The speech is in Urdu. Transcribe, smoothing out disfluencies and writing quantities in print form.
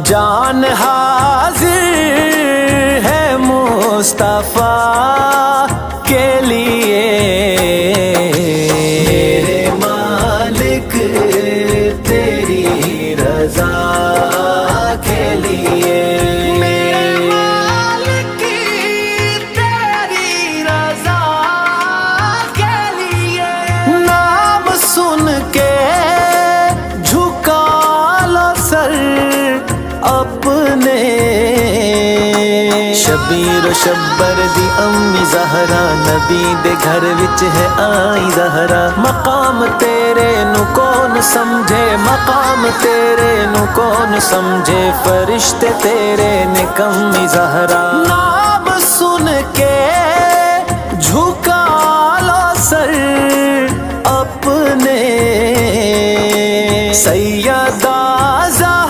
جان حاضر ہے مصطفیٰ کے لیے، میرے مالک تیری رضا کے لیے، میرے مالک تیری رضا کے لیے، نام سن کے اپنے شبیر و شبر دی امی زہرا، نبی دے گھر وچ ہے آئی زہرا، مقام تیرے نو کون سمجھے، مقام تیرے نو کون سمجھے، فرشتے تیرے نے کمی زہرا، نام سن کے جھکا لو سر اپنے سیدہ